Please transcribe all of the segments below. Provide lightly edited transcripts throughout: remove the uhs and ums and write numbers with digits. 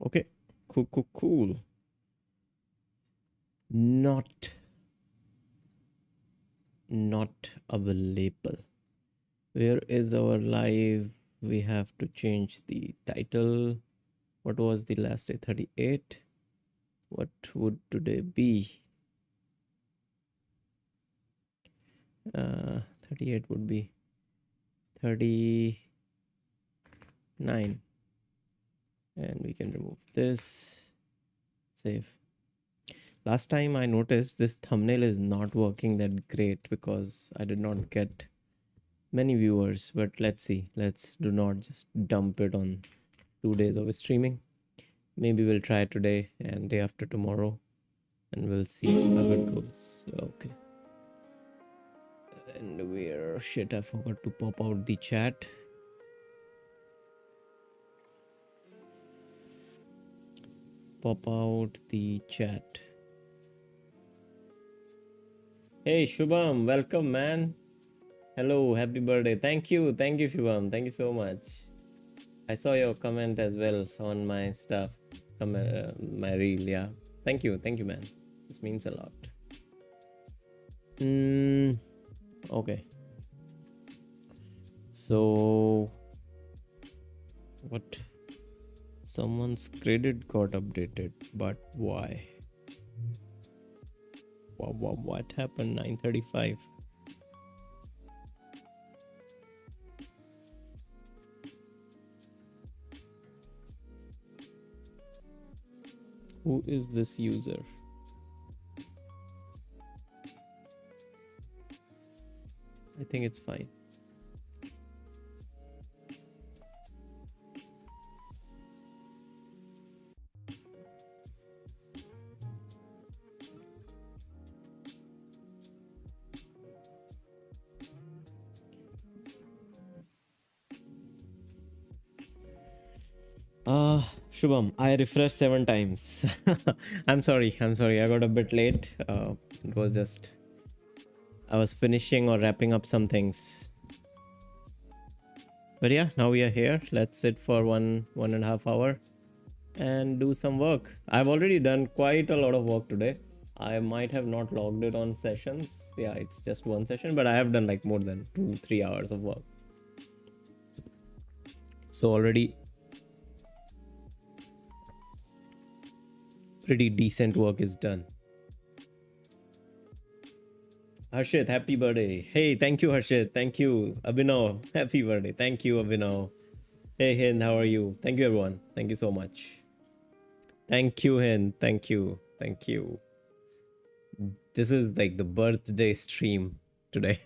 Okay, cool. Not available. Where is our live? We have to change the title. What was the last day? 38. What would today be? 38 would be 39. And we can remove this. Save. Last time I noticed this thumbnail is not working that great because I did not get many viewers, but let's see. Let's do not just dump it on 2 days of streaming. Maybe we'll try today and day after tomorrow and we'll see how it goes. Okay. And where shit, I forgot to pop out the chat. Pop out the chat. Hey Shubham, welcome man. Hello, happy birthday. Thank you Shubham. Thank you so much. I saw your comment as well on my stuff, my reel. Yeah, thank you man. This means a lot. Okay, so what? Someone's credit got updated, but why? What happened? 9:35. Who is this user? I think it's fine. Shubham, I refreshed 7 times. I'm sorry. I got a bit late. It was just I was finishing or wrapping up some things. But yeah, now we are here. Let's sit for one and a half hour and do some work. I've already done quite a lot of work today. I might have not logged it on sessions. Yeah, it's just one session, but I have done like more than 2-3 hours of work. So already pretty decent work is done. Harshit, happy birthday. Hey, thank you, Harshit. Thank you, Abhinav. Happy birthday. Thank you, Abhinav. Hey, Hind, how are you? Thank you, everyone. Thank you so much. Thank you, Hind. Thank you. This is like the birthday stream today.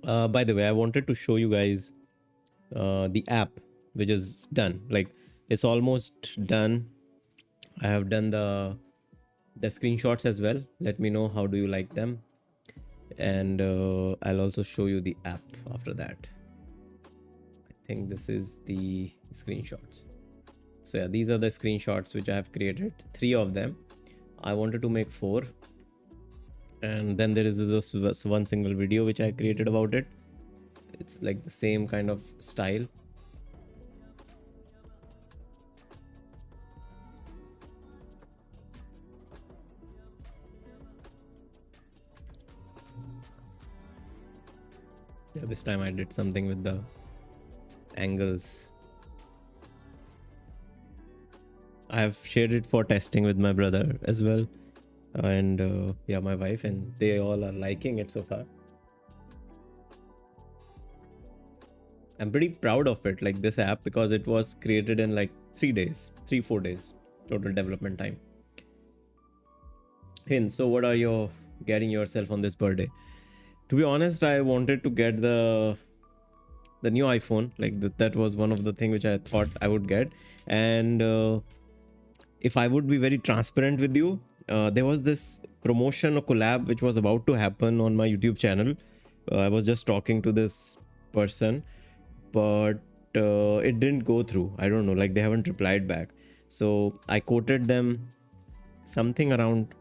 By the way, I wanted to show you guys the app, which is done. Like, it's almost done. I have done the screenshots as well. Let me know how do you like them, and I'll also show you the app after that. I think this is the screenshots. So yeah, these are the screenshots which I have created, 3 of them. I wanted to make 4, and then there is this one single video which I created about it. It's like the same kind of style. Yeah, this time I did something with the angles. I have shared it for testing with my brother as well, and yeah, my wife, and they all are liking it so far. I'm pretty proud of it, like this app, because it was created in like 3-4 days total development time. Hind, so what are you getting yourself on this birthday? To be honest, I wanted to get the new iPhone. Like that was one of the things which I thought I would get. And if I would be very transparent with you, there was this promotion or collab which was about to happen on my YouTube channel. I was just talking to this person, but it didn't go through. I don't know, like they haven't replied back. So I quoted them something around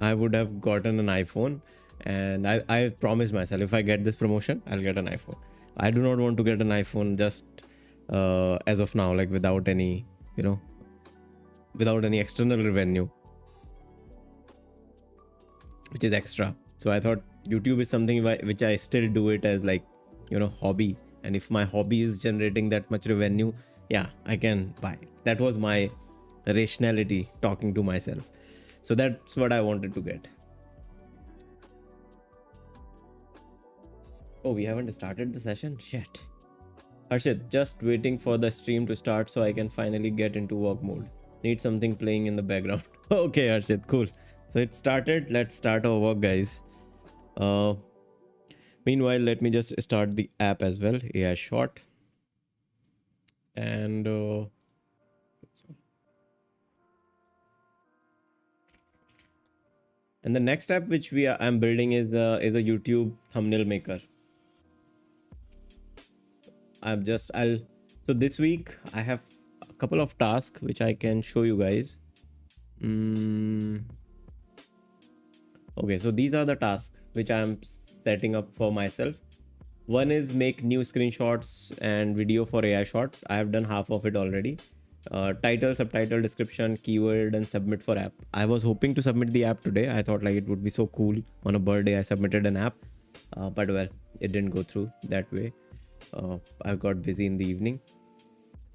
I would have gotten an iPhone, And I promised myself, if I get this promotion, I'll get an iPhone. I do not want to get an iPhone just as of now, like without any, you know, without any external revenue, which is extra. So I thought YouTube is something which I still do it as like, you know, hobby. And if my hobby is generating that much revenue, yeah, I can buy it. That was my rationality talking to myself. So that's what I wanted to get. Oh, we haven't started the session? Shit. Harshit, just waiting for the stream to start so I can finally get into work mode. Need something playing in the background. Okay, Harshit, cool. So it started. Let's start our work, guys. Uh, Meanwhile, let me just start the app as well. AI short. And the next app which I'm building is a YouTube thumbnail maker. So this week I have a couple of tasks which I can show you guys. Okay, so these are the tasks which I'm setting up for myself. One is make new screenshots and video for AI short. I have done half of it already. Title, subtitle, description, keyword, and submit for app. I was hoping to submit the app today. I thought like it would be so cool. On a birthday, I submitted an app, but well, it didn't go through that way. I got busy in the evening,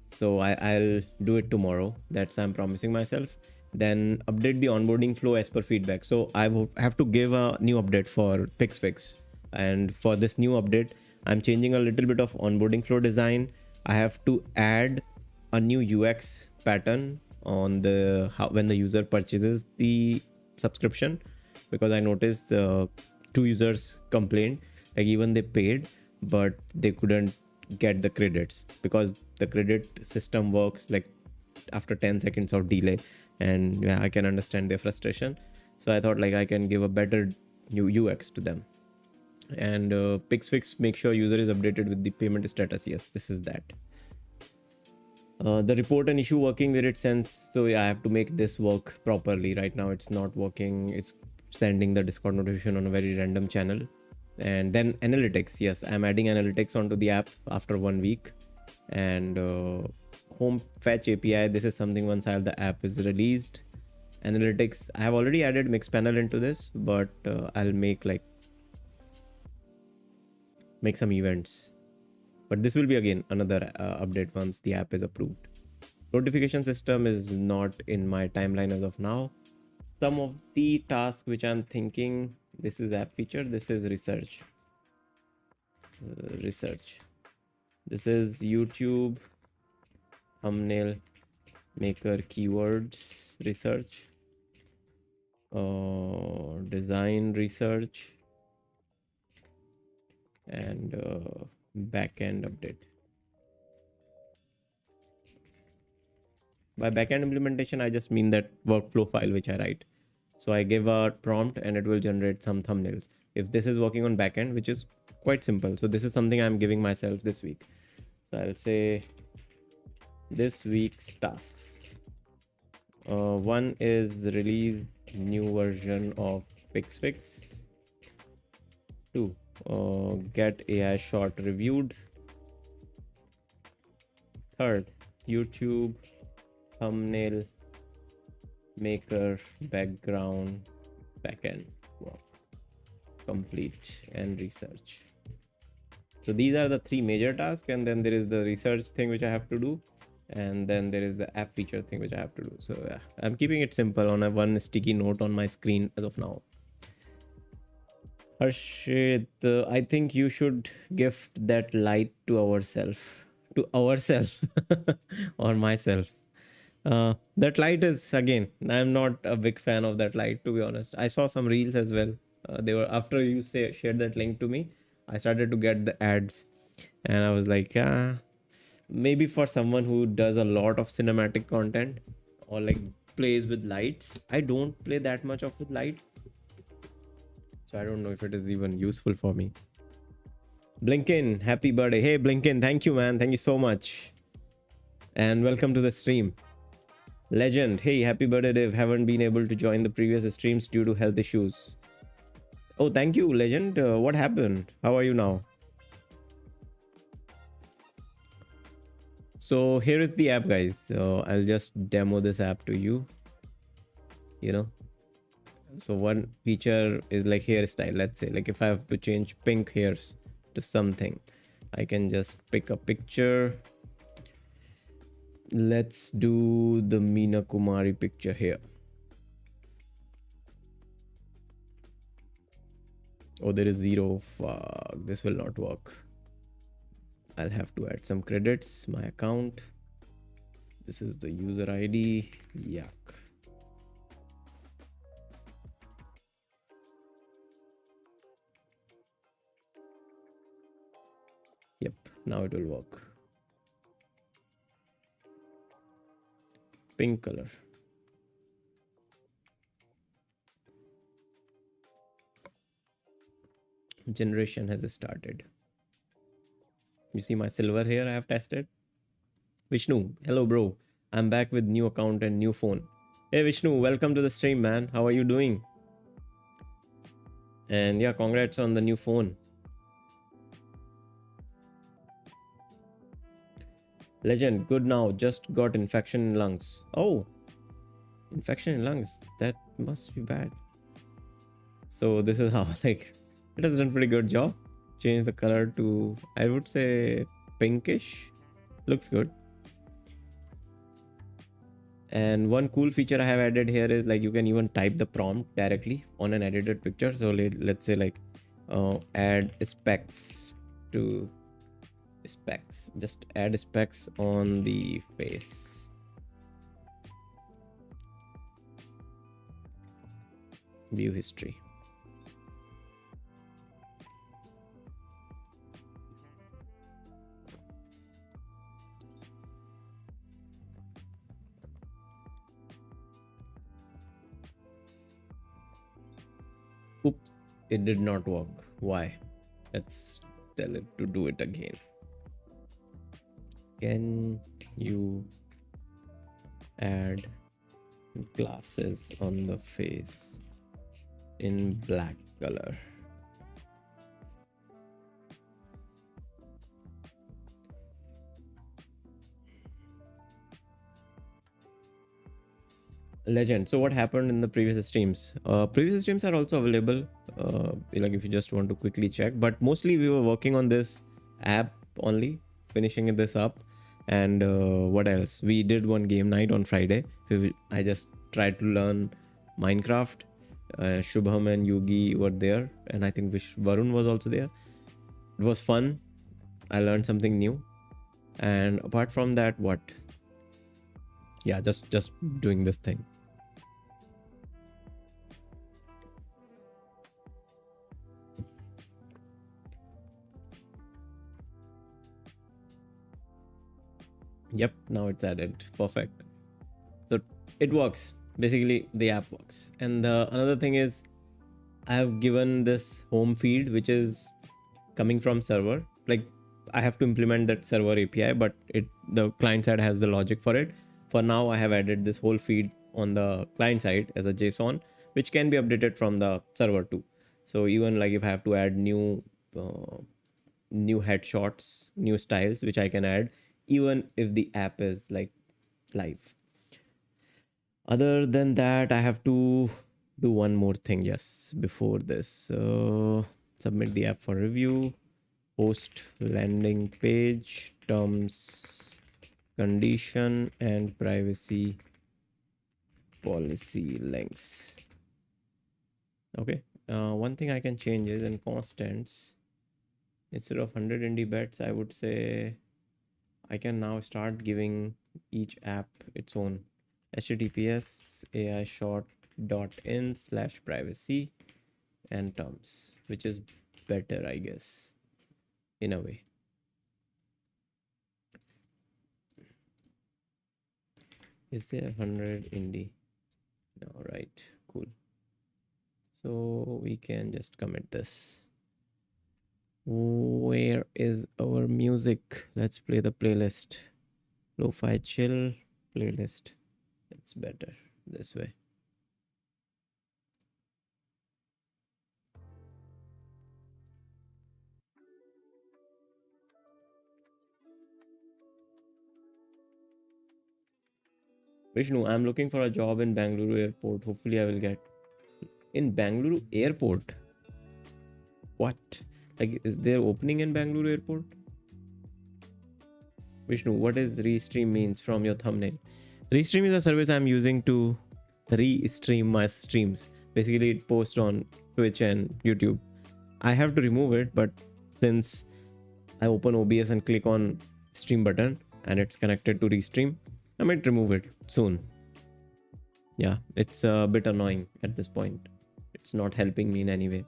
so I'll do it tomorrow. That's I'm promising myself. Then update the onboarding flow as per feedback. So I have to give a new update for PixFix, and for this new update, I'm changing a little bit of onboarding flow design. I have to add a new UX pattern on the when the user purchases the subscription, because I noticed two users complained, like even they paid but they couldn't get the credits because the credit system works like after 10 seconds of delay. And yeah, I can understand their frustration. So I thought like I can give a better new UX to them. And PixFix, make sure user is updated with the payment status. Yes, this is that. The report an issue working with it sense. So yeah, I have to make this work properly. Right now it's not working. It's sending the Discord notification on a very random channel. And then analytics. Yes, I'm adding analytics onto the app after 1 week. And home fetch API. This is something once I have the app is released. Analytics, I have already added Mixpanel into this, but I'll make some events. But this will be again another update once the app is approved. Notification system is not in my timeline as of now. Some of the tasks which I'm thinking, this is app feature, this is research. This is YouTube thumbnail maker keywords research, design research, and backend update. By backend implementation, I just mean that workflow file which I write. So I give a prompt and it will generate some thumbnails. If this is working on backend, which is quite simple. So this is something I'm giving myself this week. So I'll say this week's tasks. One is release new version of PixFix. 2, get AI short reviewed. 3rd, YouTube thumbnail maker background backend work complete and research. So these are the 3 major tasks, and then there is the research thing which I have to do, and then there is the app feature thing which I have to do. So yeah, I'm keeping it simple on a one sticky note on my screen as of now. Harshit, I think you should gift that light to ourselves or myself. That light is, again, I'm not a big fan of that light, to be honest. I saw some reels as well. They were, after you shared that link to me, I started to get the ads, and I was like, maybe for someone who does a lot of cinematic content or like plays with lights. I don't play that much of with light, so I don't know if it is even useful for me. Blinkin, happy birthday. Hey Blinkin, thank you, man. Thank you so much, and welcome to the stream. Legend, hey, happy birthday, Dave. Haven't been able to join the previous streams due to health issues. Oh, thank you, legend. What happened? How are you now? So here is the app, guys. I'll just demo this app to you. You know, so one feature is like hairstyle. Let's say, like if I have to change pink hairs to something, I can just pick a picture. Let's do the Meena Kumari picture here. Oh, there is zero. Fuck, this will not work. I'll have to add some credits. My account. This is the user ID. Yuck. Yep, now it will work. Pink color. Generation has started. You see my silver here I have tested. Vishnu, hello bro. I'm back with new account and new phone. Hey Vishnu, welcome to the stream, man. How are you doing? And yeah, congrats on the new phone. Legend, good now. Just got infection in lungs. Oh, infection in lungs. That must be bad. So this is how like it has done pretty good job. Change the color to, I would say, pinkish. Looks good. And one cool feature I have added here is like you can even type the prompt directly on an edited picture. So let's say like add specs to specs. Just add specs on the face. View history. Oops, it did not work. Why? Let's tell it to do it again. Can you add glasses on the face in black color? Legend. So what happened in the previous streams? Previous streams are also available, like if you just want to quickly check, but mostly we were working on this app only, finishing this up. And what else, we did one game night on Friday. I just tried to learn Minecraft. Shubham and Yugi were there, and I think Varun was also there. It was fun. I learned something new. And apart from that, what? Yeah, just doing this thing. Yep, now it's added. Perfect. So it works. Basically, the app works. And another thing is, I have given this home feed, which is coming from server. Like I have to implement that server API, but the client side has the logic for it. For now, I have added this whole feed on the client side as a JSON, which can be updated from the server too. So even like if I have to add new headshots, new styles, which I can add even if the app is like live. Other than that, I have to do one more thing. Yes, before this, submit the app for review, host landing page, terms, condition, and privacy policy links. Okay. One thing I can change is in constants, instead of 100 indie bets, I would say I can now start giving each app its own https aishort.in/privacy and terms, which is better, I guess, in a way. Is there 100 indie? No, right. Cool. So we can just commit this. Where is our music? Let's play the playlist. Lo-fi chill playlist. It's better this way. Vishnu, I'm looking for a job in Bangalore airport. Hopefully, I will get in Bangalore airport. What? Like, is there opening in Bangalore airport? Vishnu, what is restream means from your thumbnail? Restream is a service I'm using to re-stream my streams. Basically, it posts on Twitch and YouTube. I have to remove it, but since I open OBS and click on stream button and it's connected to restream, I might remove it soon. Yeah, it's a bit annoying at this point. It's not helping me in any way.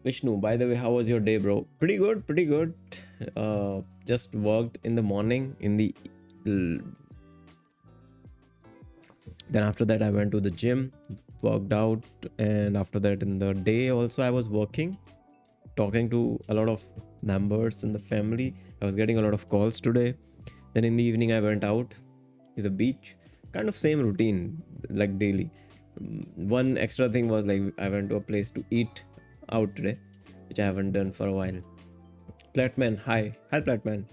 Vishnu, by the way, how was your day, bro? Pretty good, pretty good. Just worked in the morning. Then after that, I went to the gym, worked out, and after that, in the day also, I was working, talking to a lot of members in the family. I was getting a lot of calls today. Then in the evening, I went out to the beach. Kind of same routine, like daily. One extra thing was like I went to a place to eat out today, which I haven't done for a while. Platman, hi Platman.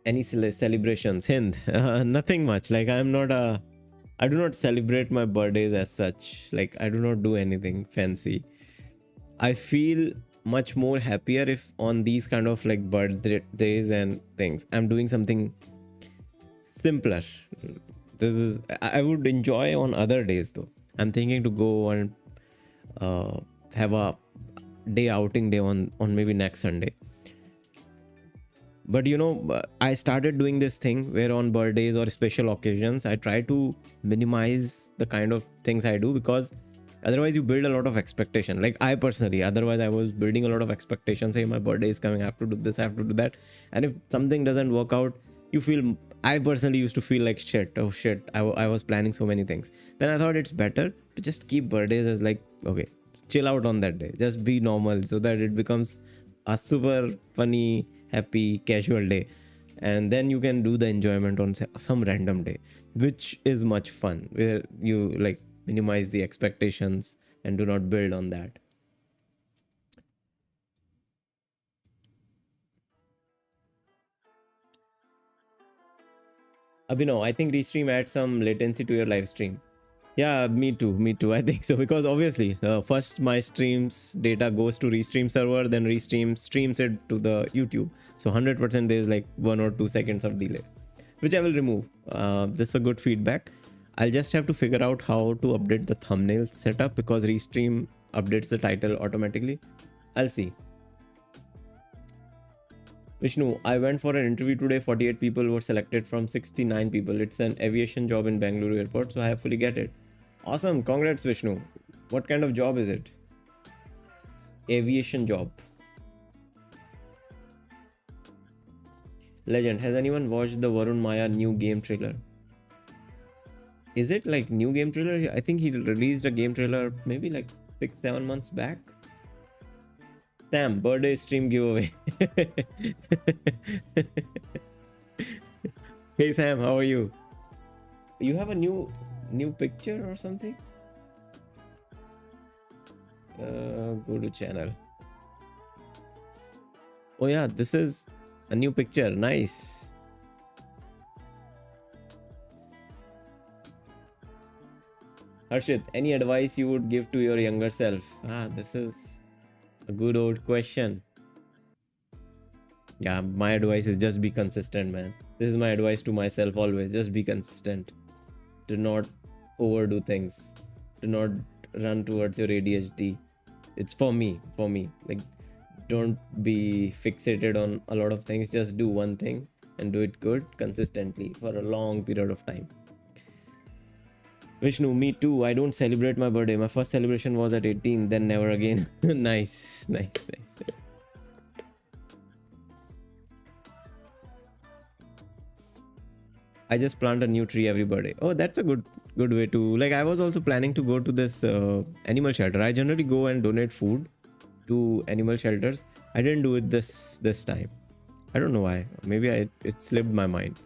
Any celebrations? Hind, nothing much. Like I do not celebrate my birthdays as such. Like I do not do anything fancy. I feel much more happier if on these kind of like birthdays and things I'm doing something simpler. This is I would enjoy on other days though. I'm thinking to go and have a day outing day on maybe next Sunday. But I started doing this thing where on birthdays or special occasions I try to minimize the kind of things I do, because otherwise you build a lot of expectation. Like I personally, otherwise I was building a lot of expectations. Hey, my birthday is coming, I have to do this, I have to do that. And if something doesn't work out, you feel, I personally used to feel like shit. Oh shit, I was planning so many things. Then I thought it's better to just keep birthdays as like, okay, chill out on that day, just be normal, so that it becomes a super funny, happy, casual day. And then you can do the enjoyment on some random day, which is much fun, where you like minimize the expectations and do not build on that. Abhinav, I think Restream adds some latency to your live stream. Yeah, me too. Me too. I think so, because obviously, first my streams data goes to Restream server, then Restream streams it to the YouTube. So 100% there is like 1 or 2 seconds of delay, which I will remove. This is a good feedback. I'll just have to figure out how to update the thumbnail setup, because Restream updates the title automatically. I'll see. Vishnu, I went for an interview today. 48 people were selected from 69 people. It's an aviation job in Bangalore airport, so I fully get it. Awesome. Congrats, Vishnu. What kind of job is it? Aviation job. Legend. Has anyone watched the Varun Maya new game trailer? Is it like new game trailer? I think he released a game trailer maybe like 6-7 months back. Sam, birthday stream giveaway. Hey Sam, how are you? You have a new picture or something? Go to channel. Oh yeah, this is a new picture. Nice. Harshit, any advice you would give to your younger self? This is a good old question. Yeah, my advice is just be consistent, man. This is my advice to myself always. Just be consistent. Do not overdo things. Do not run towards your ADHD. It's for me. Like, don't be fixated on a lot of things. Just do one thing and do it good consistently for a long period of time. Vishnu, me too. I don't celebrate my birthday. My first celebration was at 18, then never again. Nice. I just plant a new tree every birthday. Oh, that's a good way to, like, I was also planning to go to this animal shelter. I generally go and donate food to animal shelters. I didn't do it this time. I don't know why. Maybe it slipped my mind.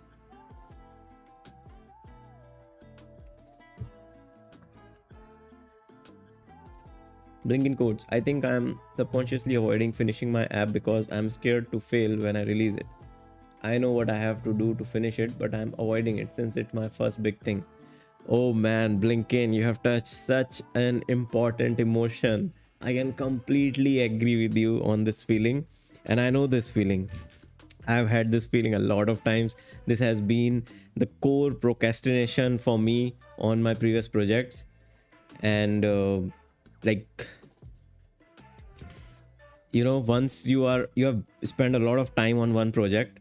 Blinking codes. I think I'm subconsciously avoiding finishing my app because I'm scared to fail when I release it. I know what I have to do to finish it, but I'm avoiding it since it's my first big thing. Oh man, Blinken, you have touched such an important emotion. I can completely agree with you on this feeling, and I know this feeling. I've had this feeling a lot of times. This has been the core procrastination for me on my previous projects, and like once you have spent a lot of time on one project,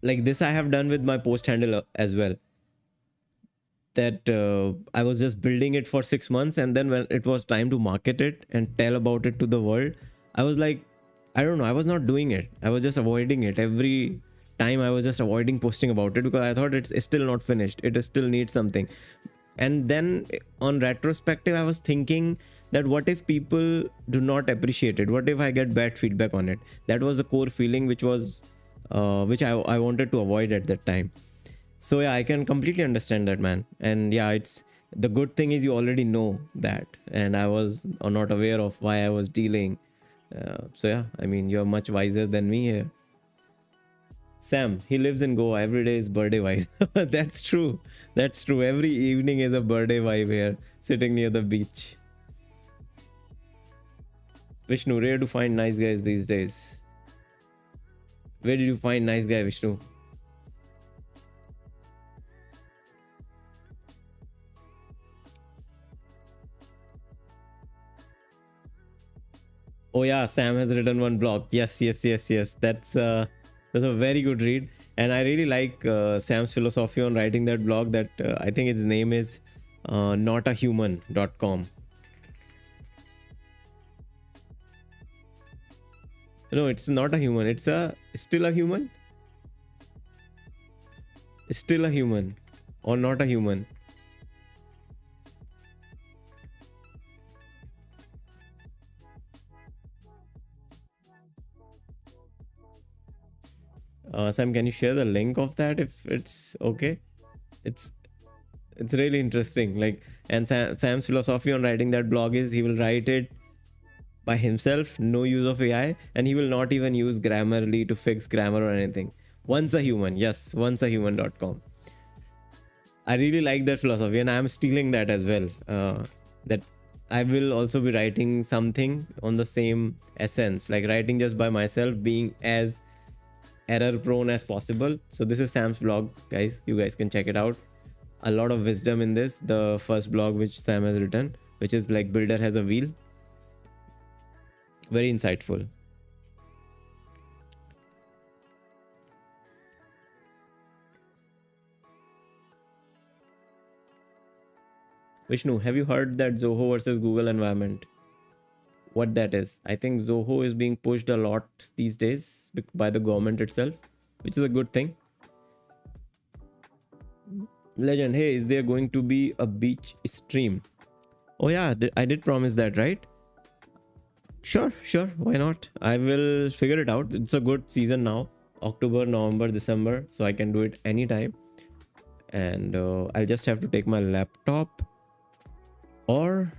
like this I have done with my post handle as well, that I was just building it for 6 months, and then when it was time to market it and tell about it to the world, I was like, I don't know, I was not doing it. I was just avoiding it. Every time I was just avoiding posting about it because I thought it's still not finished. It still needs something. And then on retrospective, I was thinking that what if people do not appreciate it? What if I get bad feedback on it? That was the core feeling which I wanted to avoid at that time. So yeah, I can completely understand that, man. And yeah, it's the good thing is you already know that, and I was not aware of why I was dealing. So yeah, I mean, you're much wiser than me here. Sam, he lives in Goa. Every day is birthday vibe. That's true. That's true. Every evening is a birthday vibe here, sitting near the beach. Vishnu, rare to find nice guys these days. Where did you find nice guy, Vishnu? Oh yeah, Sam has written one blog. Yes, yes, yes, yes. That's a very good read, and I really like Sam's philosophy on writing that blog. That I think its name is notahuman.com. No, it's not a human. It's a still a human. Still a human, or not a human. Sam, can you share the link of that if it's okay? It's it's really interesting. Like, and Sam's philosophy on writing that blog is he will write it by himself, no use of AI, and he will not even use Grammarly to fix grammar or anything. Once a human, yes, onceahuman.com. I really like that philosophy, and I'm stealing that as well. That I will also be writing something on the same essence, like writing just by myself, being as error prone as possible. So this is Sam's blog, guys. You guys can check it out. A lot of wisdom in this. The first blog which Sam has written, which is like builder has a wheel. Very insightful. Vishnu, have you heard that Zoho versus Google environment? What that is? I think Zoho is being pushed a lot these days by the government itself, which is a good thing. Legend, hey, is there going to be a beach stream? Oh yeah, I did promise that, right? Sure, sure. Why not? I will figure it out. It's a good season now. October, November, December. So I can do it anytime. And I'll just have to take my laptop. Or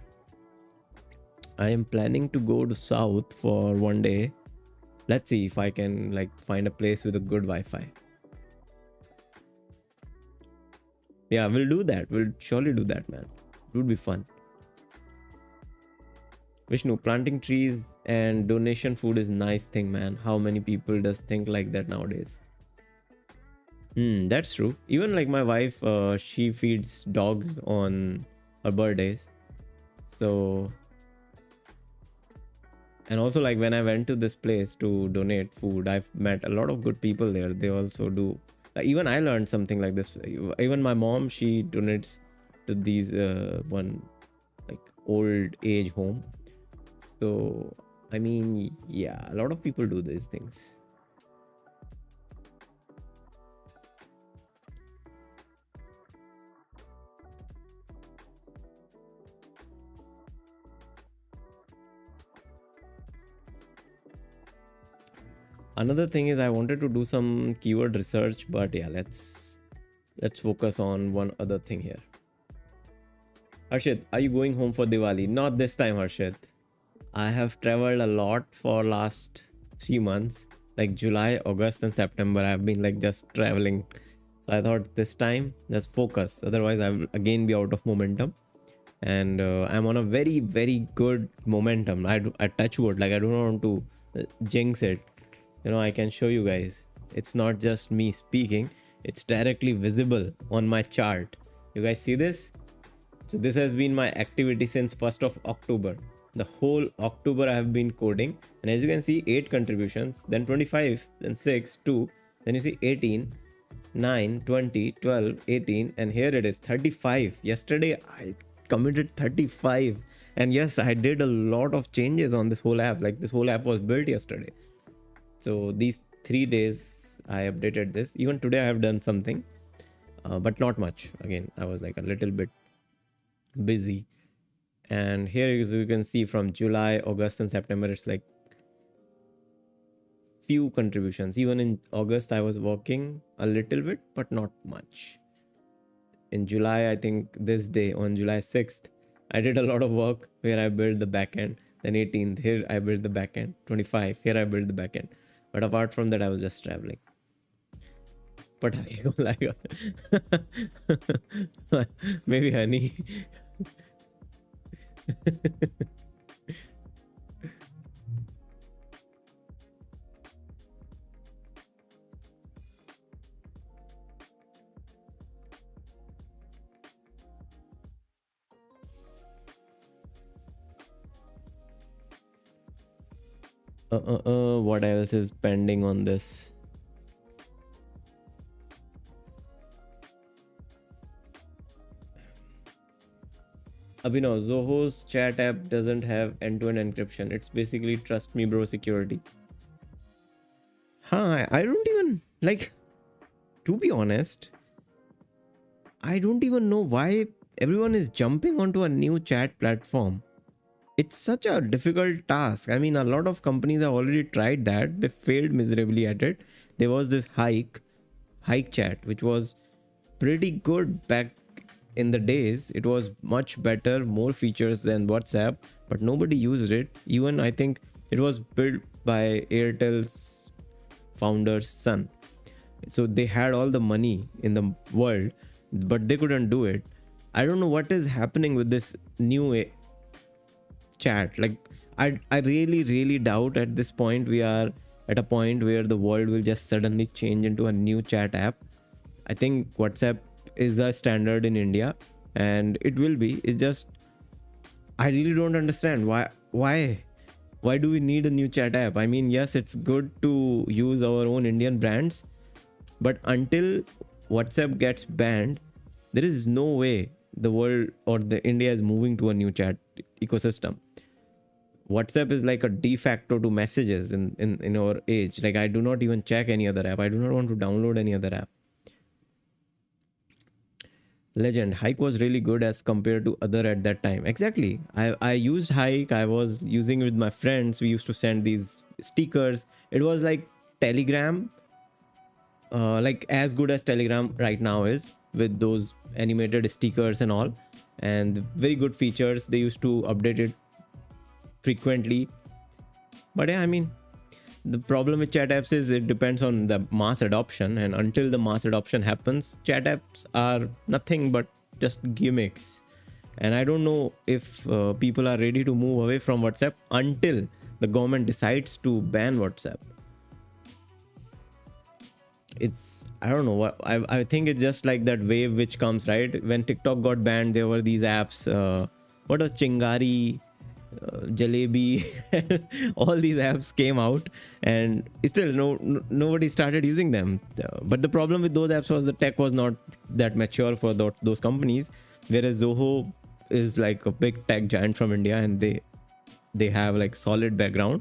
I am planning to go to South for one day. Let's see if I can like find a place with a good Wi-Fi. Yeah, we'll do that. We'll surely do that, man. It would be fun. Vishnu, planting trees and donation food is nice thing, man. How many people does think like that nowadays? That's true. Even like my wife, she feeds dogs on her birthdays. So, and also like when I went to this place to donate food, I've met a lot of good people there. They also do. Even I learned something like this. Even my mom, she donates to these one like old age home. So, I mean, yeah, a lot of people do these things. Another thing is I wanted to do some keyword research, but yeah, let's focus on one other thing here. Harshit, are you going home for Diwali? Not this time, Harshit. I have traveled a lot for last 3 months, like July, August, and September. I've been like just traveling. So I thought this time just focus. Otherwise, I will again be out of momentum. And I'm on a very, very good momentum. I touch wood. Like I don't want to jinx it. I can show you guys. It's not just me speaking. It's directly visible on my chart. You guys see this? So this has been my activity since 1st of October. The whole October I have been coding, and as you can see, 8 contributions, then 25, then 6, 2, then you see 18, 9, 20, 12, 18, and here it is 35. Yesterday I committed 35, and yes, I did a lot of changes on this whole app. Like this whole app was built yesterday. So these 3 days I updated this. Even today I have done something, but not much. Again, I was like a little bit busy. And here, as you can see, from July, August, and September, it's like few contributions. Even in August I was working a little bit, but not much. In July, I think this day on July 6th, I did a lot of work where I built the backend. Then 18th, here I built the backend. 25, here I built the backend. But apart from that, I was just traveling. Patake ko laga. Maybe honey. What else is pending on this? Abhinav, Zoho's chat app doesn't have end-to-end encryption. It's basically trust me bro security. Huh, I don't even, like, to be honest, I don't even know why everyone is jumping onto a new chat platform. It's such a difficult task. I mean, a lot of companies have already tried that. They failed miserably at it. There was this hike chat, which was pretty good back in the days. It was much better, more features than WhatsApp, but nobody used it. Even I think it was built by Airtel's founder's son. So they had all the money in the world, but they couldn't do it. I don't know what is happening with this new chat. Like I really doubt at this point we are at a point where the world will just suddenly change into a new chat app. I think WhatsApp is a standard in India, and it will be. It's just I really don't understand why do we need a new chat app? I mean, yes, it's good to use our own Indian brands, but until WhatsApp gets banned, there is no way the world or the India is moving to a new chat ecosystem. WhatsApp is like a de facto to messages in our age. Like I do not even check any other app. I do not want to download any other app. Legend, Hike was really good as compared to other at that time. Exactly. I used Hike. I was using it with my friends. We used to send these stickers. It was like Telegram, like as good as Telegram right now is, with those animated stickers and all, and very good features. They used to update it frequently. But yeah, I mean, the problem with chat apps is it depends on the mass adoption, and until the mass adoption happens, chat apps are nothing but just gimmicks. And I don't know if people are ready to move away from WhatsApp until the government decides to ban WhatsApp. It's, I don't know what, I think it's just like that wave which comes, right? When TikTok got banned, there were these apps, what was Chingari, Jalebi, all these apps came out, and still nobody started using them. But the problem with those apps was the tech was not that mature for those companies, whereas Zoho is like a big tech giant from India, and they have like solid background.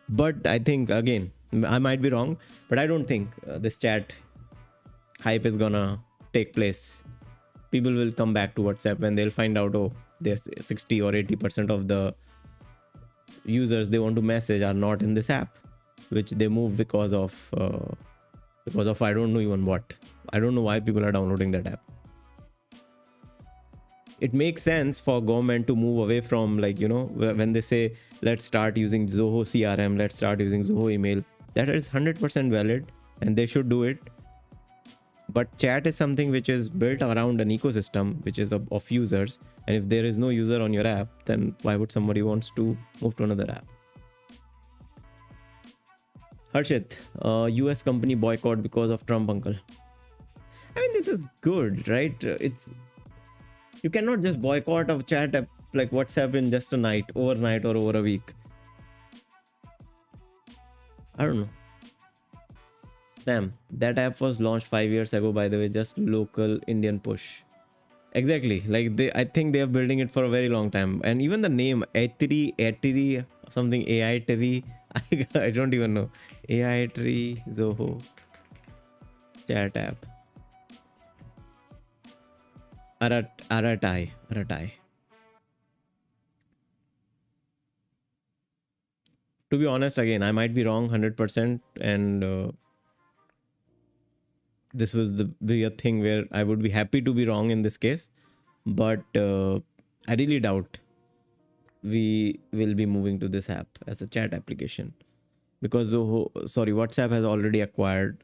But I think, again, I might be wrong, but I don't think this chat hype is gonna take place. People will come back to WhatsApp when they'll find out, oh, there's 60 or 80% of the users they want to message are not in this app, which they move because of I don't know even what. I don't know why people are downloading that app. it makes sense for government to move away from, like, when they say let's start using Zoho CRM, let's start using Zoho email. That is 100% valid, and they should do it. But chat is something which is built around an ecosystem which is of users, and if there is no user on your app, then why would somebody wants to move to another app? Harshit, US company boycott because of Trump uncle. I mean, this is good, right? It's, you cannot just boycott a chat app like WhatsApp in just a night, overnight, or over a week. I don't know. Sam, that app was launched 5 years ago, by the way, just local Indian push. Exactly. Like, I think they are building it for a very long time. And even the name, Atiri, something AI Tiri, I don't even know. AI Tiri Zoho chat app. Aratai. To be honest, again, I might be wrong 100%, and this was the a thing where I would be happy to be wrong in this case, but I really doubt we will be moving to this app as a chat application, because WhatsApp has already acquired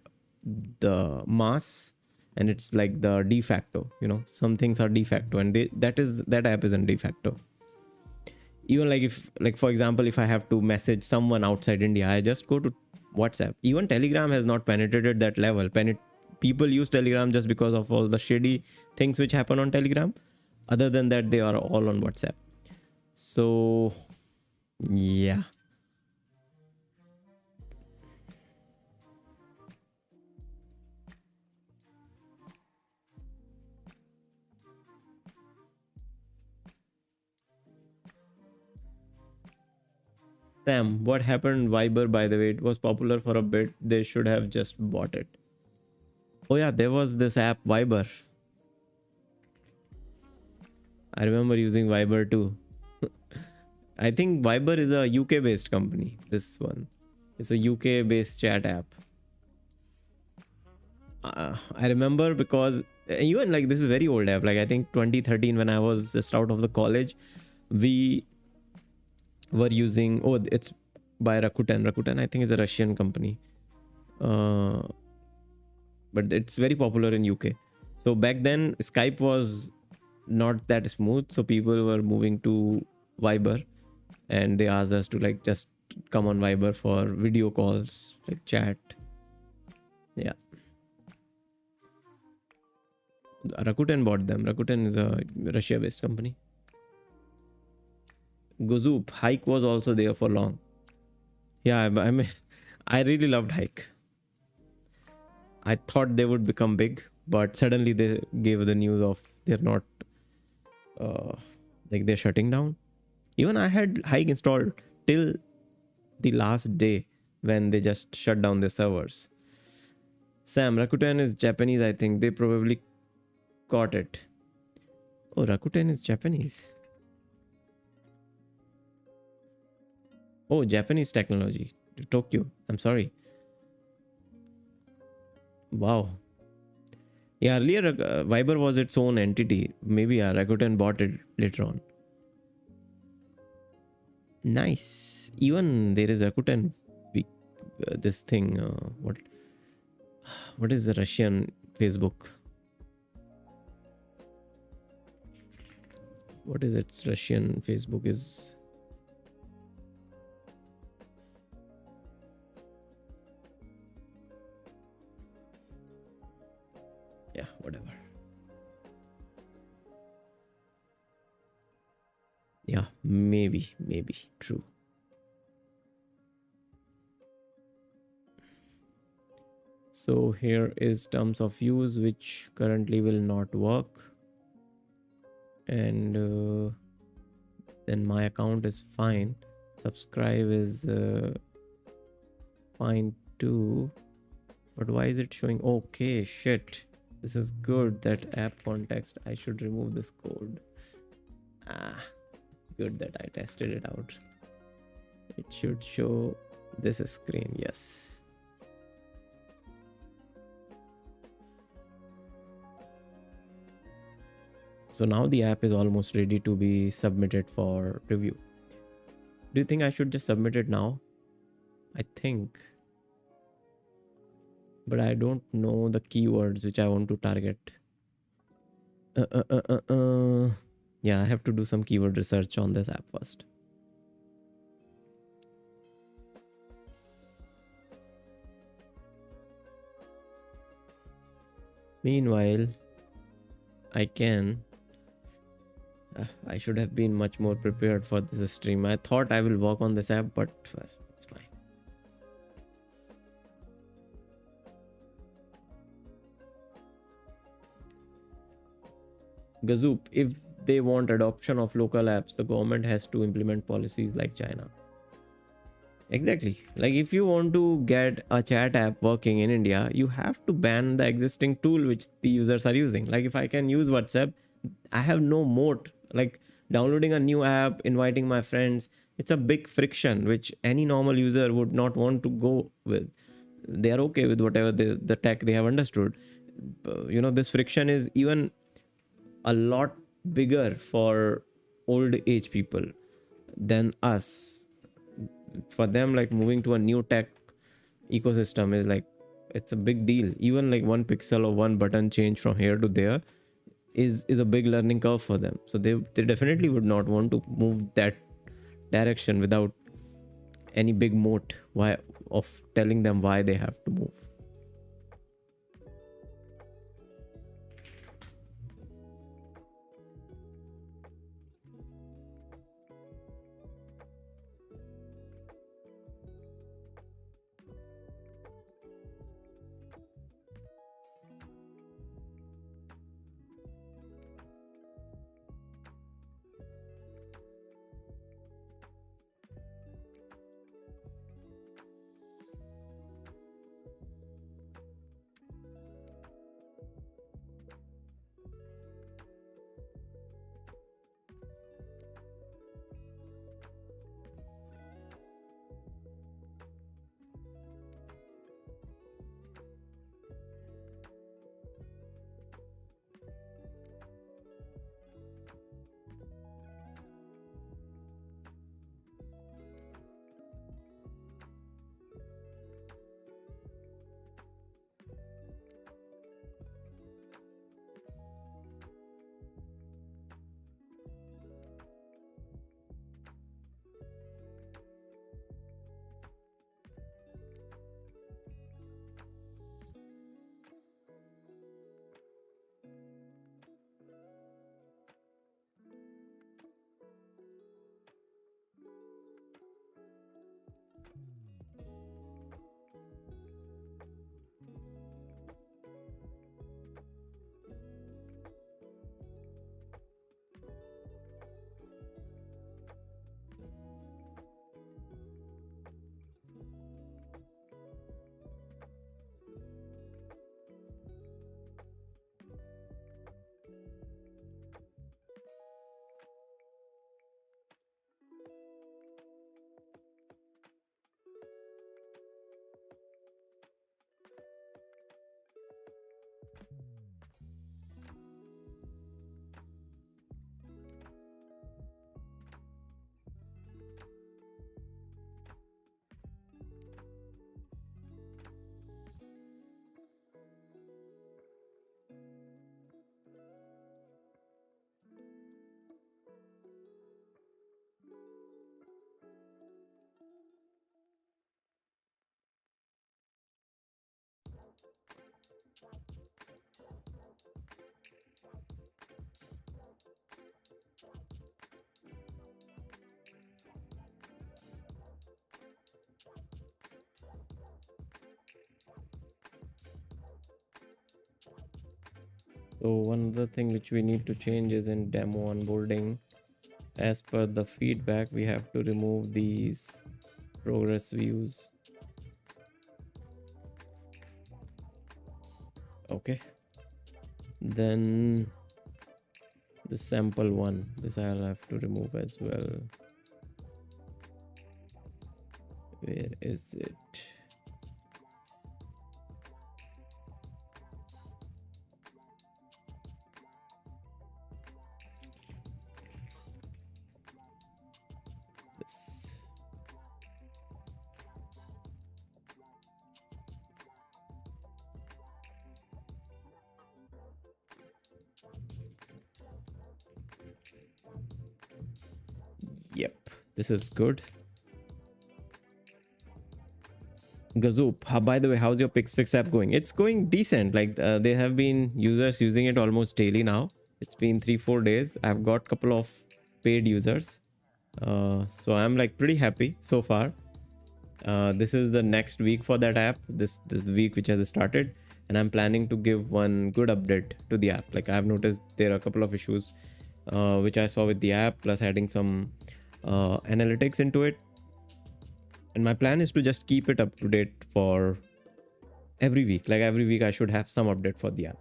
the mass, and it's like the de facto. Some things are de facto, and that app isn't de facto. Even like, if, like, for example, if I have to message someone outside India, I just go to WhatsApp. Even Telegram has not penetrated that level. People use Telegram just because of all the shady things which happen on Telegram. Other than that, they are all on WhatsApp. So yeah. Sam, what happened Viber, by the way? It was popular for a bit. They should have just bought it. Oh yeah, there was this app Viber. I remember using Viber too. I think Viber is a UK based company. This one, it's a UK based chat app. I remember because even like, this is a very old app. Like, I think 2013, when I was just out of the college, we were using, oh, it's by Rakuten. I think is a Russian company, but it's very popular in UK. So back then Skype was not that smooth, so people were moving to Viber, and they asked us to, like, just come on Viber for video calls, like chat. Yeah, Rakuten bought them. Rakuten is a Russia based company. Gozoop, Hike was also there for long. Yeah, I mean, I really loved Hike. I thought they would become big, but suddenly they gave the news of they're not, like, they're shutting down. Even I had Hike installed till the last day when they just shut down their servers. Sam, Rakuten is Japanese, I think. They probably caught it. Oh, Rakuten is Japanese. Oh, Japanese technology. Tokyo. I'm sorry. Wow. Yeah, earlier Viber was its own entity. Maybe Rakuten bought it later on. Nice. Even there is Rakuten. This thing. What is the Russian Facebook? What is its Russian Facebook is? Yeah, whatever. Yeah, maybe true. So here is terms of use, which currently will not work, and then my account is fine. Subscribe is fine too, but why is it showing? Okay, shit, this is good. That app context, I should remove this code. Good that I tested it out. It should show this screen. Yes. So now the app is almost ready to be submitted for review. Do you think I should just submit it now? I think, but I don't know the keywords which I want to target. Uh, uh, uh, uh, uh. Yeah, I have to do some keyword research on this app first. Meanwhile, I can. I should have been much more prepared for this stream. I thought I will work on this app, but well, it's fine. Gazoop, if they want adoption of local apps, the government has to implement policies like China. Exactly. Like if you want to get a chat app working in India, you have to ban the existing tool which the users are using. Like if I can use WhatsApp, I have no moat. Like downloading a new app, inviting my friends, it's a big friction which any normal user would not want to go with. They are okay with whatever the tech they have understood. This friction is even a lot bigger for old age people than us. For them, like moving to a new tech ecosystem is like, it's a big deal. Even like one pixel or one button change from here to there is a big learning curve for them. So they definitely would not want to move that direction without any big moat why of telling them why they have to move. So one other thing which we need to change is in demo onboarding. As per the feedback, we have to remove these progress views. Okay. Then the sample one, this I'll have to remove as well. Where is it? This is good. Gazoop, by the way, how's your PixFix app going? It's going decent. Like they have been users using it almost daily now. It's been 3-4 days. I've got a couple of paid users, so I'm like pretty happy so far. This is the next week for that app. This week which has started, and I'm planning to give one good update to the app. Like I've noticed there are a couple of issues which I saw with the app, plus adding some analytics into it. And my plan is to just keep it up to date for every week. Like every week I should have some update for the app.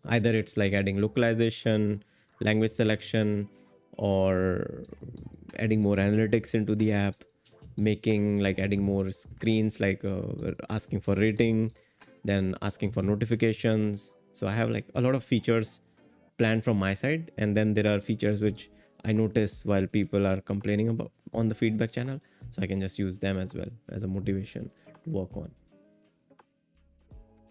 Either it's like adding localization, language selection, or adding more analytics into the app, making like adding more screens, like asking for rating, then asking for notifications. So I have like a lot of features planned from my side, and then there are features which I notice while people are complaining about on the feedback channel, so I can just use them as well as a motivation to work on.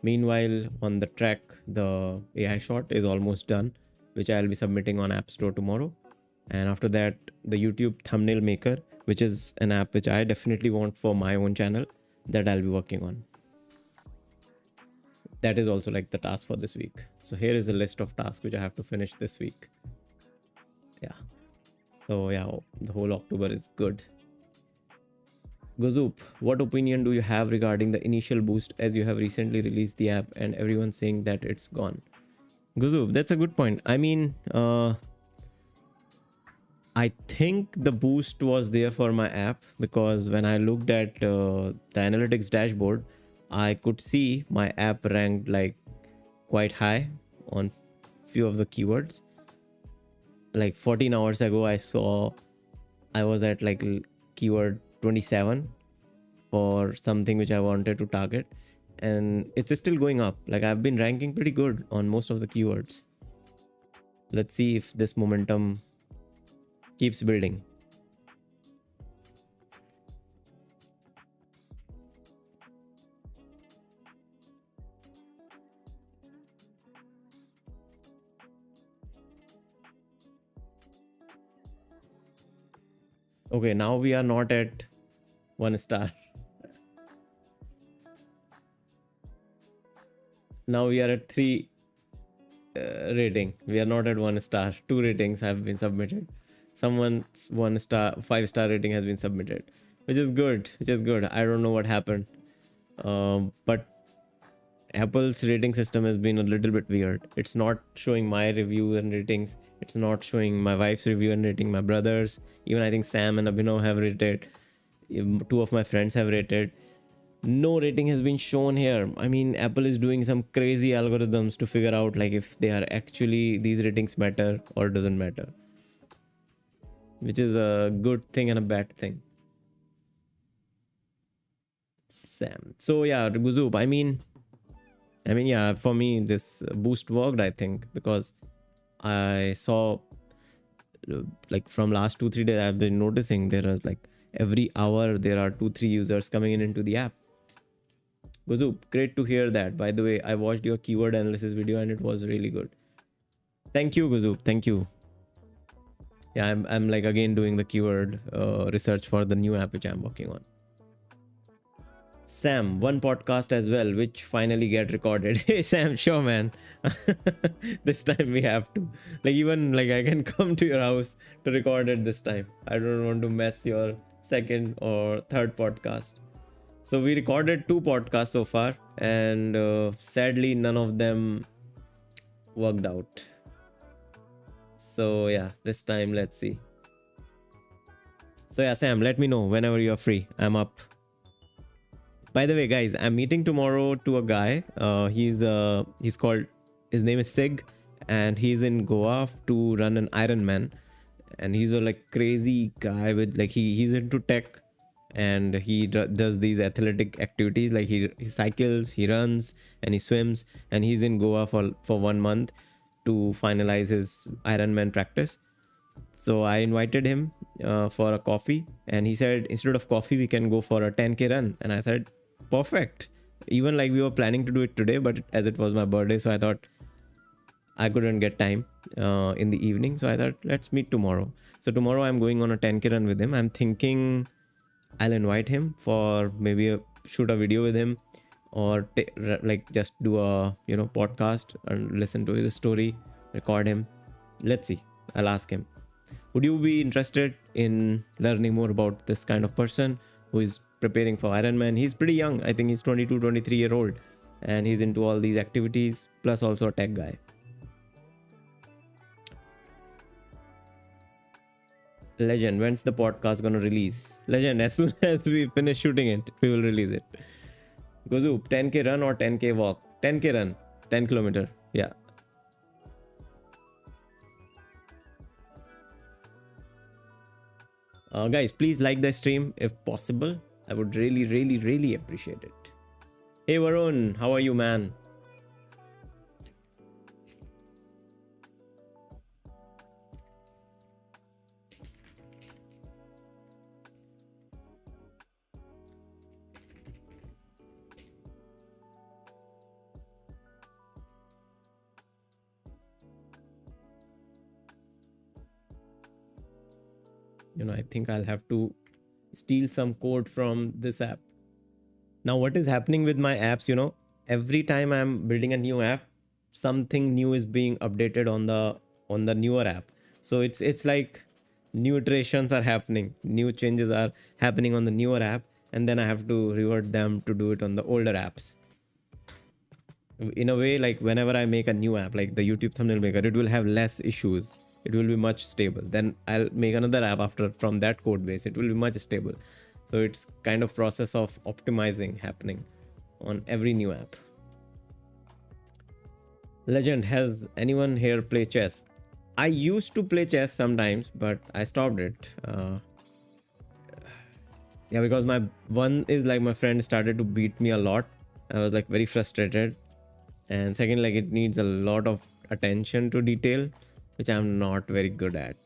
Meanwhile, on the track, the AI shot is almost done, which I'll be submitting on App Store tomorrow. And after that, the YouTube thumbnail maker, which is an app which I definitely want for my own channel, that I'll be working on. That is also like the task for this week. So here is a list of tasks which I have to finish this week. Yeah. So yeah, the whole October is good. Gozoop, what opinion do you have regarding the initial boost, as you have recently released the app and everyone's saying that it's gone? Gozoop, that's a good point. I mean, I think the boost was there for my app, because when I looked at the analytics dashboard, I could see my app ranked like quite high on few of the keywords. Like 14 hours ago, I saw I was at like keyword 27 for something which I wanted to target, and it's still going up. Like I've been ranking pretty good on most of the keywords. Let's see if this momentum keeps building. Okay, now we are not at 1 star. Now we are at 3 rating. We are not at 1 star. 2 ratings have been submitted. Someone's 1 star, 5-star rating has been submitted, which is good. I don't know what happened, but Apple's rating system has been a little bit weird. It's not showing my review and ratings. It's not showing my wife's review and rating, my brothers. Even I think Sam and Abhinav have rated. 2 of my friends have rated. No rating has been shown here. I mean, Apple is doing some crazy algorithms to figure out like if they are actually, these ratings matter or doesn't matter, which is a good thing and a bad thing. Sam. So yeah, Guzoop, I mean, yeah, for me, this boost worked, I think, because I saw like from last 2-3 days, I've been noticing there is like every hour there are 2-3 users coming in into the app. Gozoop, great to hear that. By the way, I watched your keyword analysis video and it was really good. Thank you, Gozoop. Thank you. Yeah, I'm like again doing the keyword research for the new app which I'm working on. Sam, one podcast as well, which finally get recorded. Hey Sam, sure man. This time we have to. Like even like I can come to your house to record it this time. I don't want to mess your second or third podcast. So we recorded 2 podcasts so far, and sadly none of them worked out. So yeah, this time let's see. So yeah, Sam, let me know whenever you're free. I'm up. By the way, guys, I'm meeting tomorrow to a guy. He's called, his name is Sig, and he's in Goa to run an Ironman. And he's a like crazy guy with like he's into tech, and he does these athletic activities. Like he cycles, he runs, and he swims. And he's in Goa for 1 month to finalize his Ironman practice. So I invited him for a coffee, and he said instead of coffee we can go for a 10k run. And I said perfect. Even like we were planning to do it today, but as it was my birthday, so I thought I couldn't get time in the evening, so I thought let's meet tomorrow. So tomorrow I'm going on a 10k run with him. I'm thinking I'll invite him for maybe shoot a video with him, or like just do a podcast and listen to his story, record him. Let's see. I'll ask him. Would you be interested in learning more about this kind of person who is preparing for Ironman? He's pretty young. I think he's 22, 23 year old, and he's into all these activities, plus also a tech guy. Legend, when's the podcast gonna release? Legend, as soon as we finish shooting it, we will release it. Gozoop, 10k run or 10k walk? 10k run, 10 kilometer. Yeah. Guys, please like the stream if possible. I would really, really, really appreciate it. Hey Varun, how are you, man? I think I'll have to steal some code from this app. Now, what is happening with my apps, every time I'm building a new app, something new is being updated on the newer app. So it's like new iterations are happening, new changes are happening on the newer app, and then I have to revert them to do it on the older apps. In a way, like whenever I make a new app, like the YouTube thumbnail maker, it will have less issues. It will be much stable. Then I'll make another app after from that code base. It will be much stable. So it's kind of process of optimizing happening on every new app. Legend, has anyone here play chess? I used to play chess sometimes, but I stopped it. Yeah, because my friend started to beat me a lot. I was like very frustrated. And second, like it needs a lot of attention to detail, which I'm not very good at.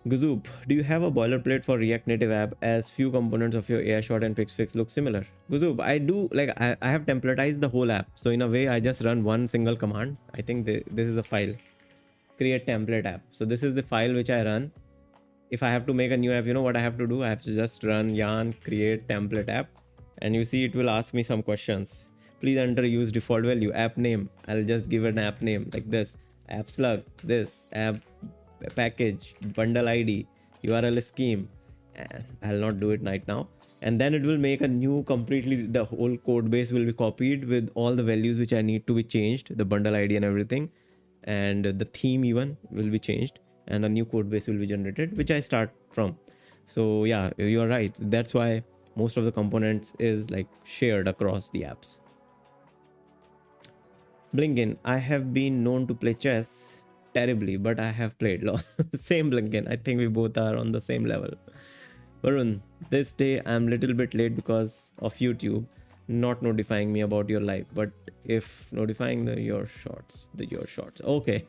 Gazoop, do you have a boilerplate for React Native app, as few components of your AI shot and Pixfix look similar? Gazoop, I do, like I have templatized the whole app. So in a way, I just run one single command. I think this is a file, create template app. So this is the file which I run. If I have to make a new app, you know what I have to do? I have to just run yarn create template app. And you see it will ask me some questions. Please enter use default value, app name. I'll just give an app name like this, app slug, this app package, bundle ID, URL scheme. I'll not do it right now. And then it will make a new completely, the whole code base will be copied with all the values which I need to be changed, the bundle ID and everything. And the theme even will be changed, and a new code base will be generated, which I start from. So yeah, you're right. That's why most of the components is like shared across the apps. Blinken, I have been known to play chess terribly, but I have played LOL. Same Blinken. I think we both are on the same level. Varun, this day I'm little bit late because of YouTube not notifying me about your live, but if notifying your shorts. Okay.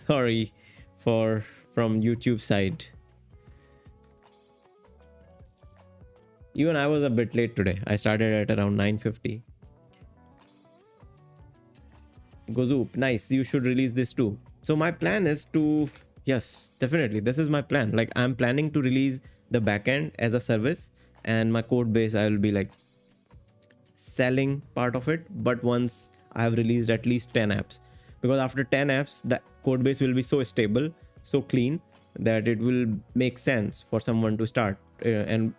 Sorry from YouTube side. Even I was a bit late today. I started at around 9:50. Gozoop, nice. You should release this too. So my plan is to, yes, definitely. This is my plan. Like I'm planning to release the backend as a service, and my code base, I will be like selling part of it. But once I have released at least 10 apps, because after 10 apps, the code base will be so stable, so clean that it will make sense for someone to start. And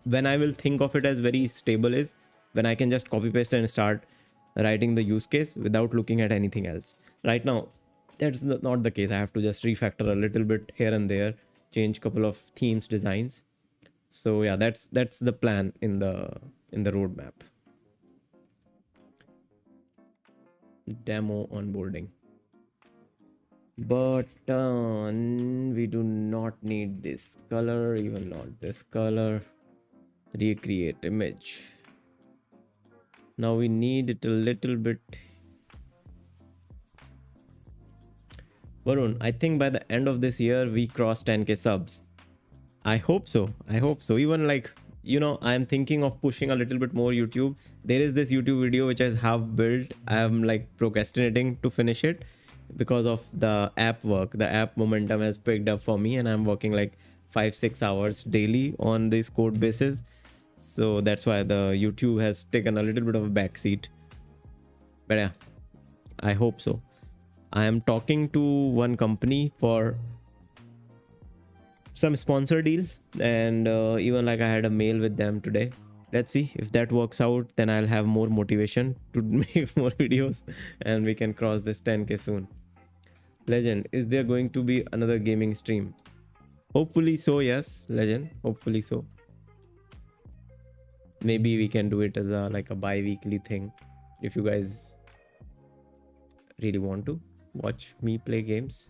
when I will think of it as very stable is when I can just copy paste and start writing the use case without looking at anything else. Right now, that's not the case. I have to just refactor a little bit here and there, change couple of themes, designs. So yeah, that's the plan in the roadmap. Demo onboarding. Button, we do not need this color, even not this color. Recreate image. Now we need it a little bit. Varun, I think by the end of this year we cross 10k subs. I hope so. Even like, I'm thinking of pushing a little bit more YouTube. There is this YouTube video which I have built. I'm like procrastinating to finish it, because of the app work. The app momentum has picked up for me, and I'm working like 5-6 hours daily on this code basis. So that's why the YouTube has taken a little bit of a backseat. But yeah, I hope so. I am talking to one company for some sponsor deal, and even like I had a mail with them today. Let's see if that works out. Then I'll have more motivation to make more videos, and we can cross this 10K soon. Legend, is there going to be another gaming stream? Hopefully so, yes. Legend, hopefully so. Maybe we can do it as a like a bi-weekly thing, if you guys really want to watch me play games.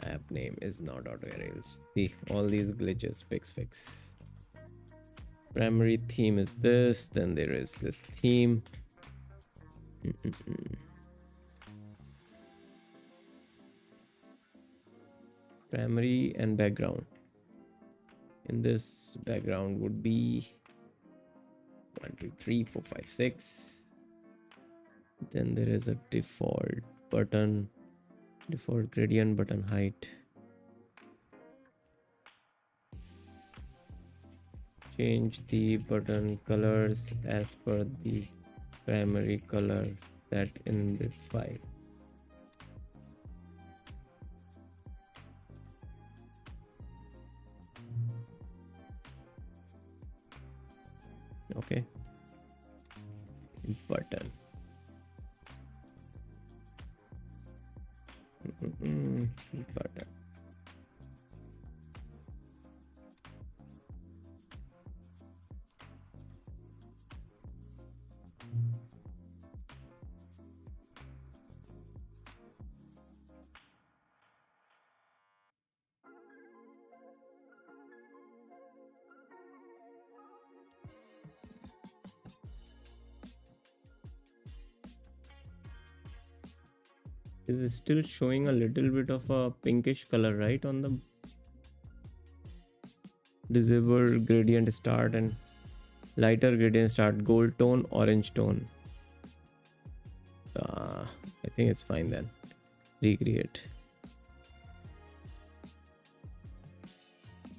App name is not AutoRails. See, all these glitches, fix. Primary theme is this, then there is this theme. Primary and background. In this background would be 1 2 3 4 5 6. Then there is a default button, default gradient button height. Change the button colors as per the primary color set in this file. Okay. Button. Button. Is it still showing a little bit of a pinkish color, right, on the disable gradient start and lighter gradient start, gold tone, orange tone? I think it's fine then. Recreate.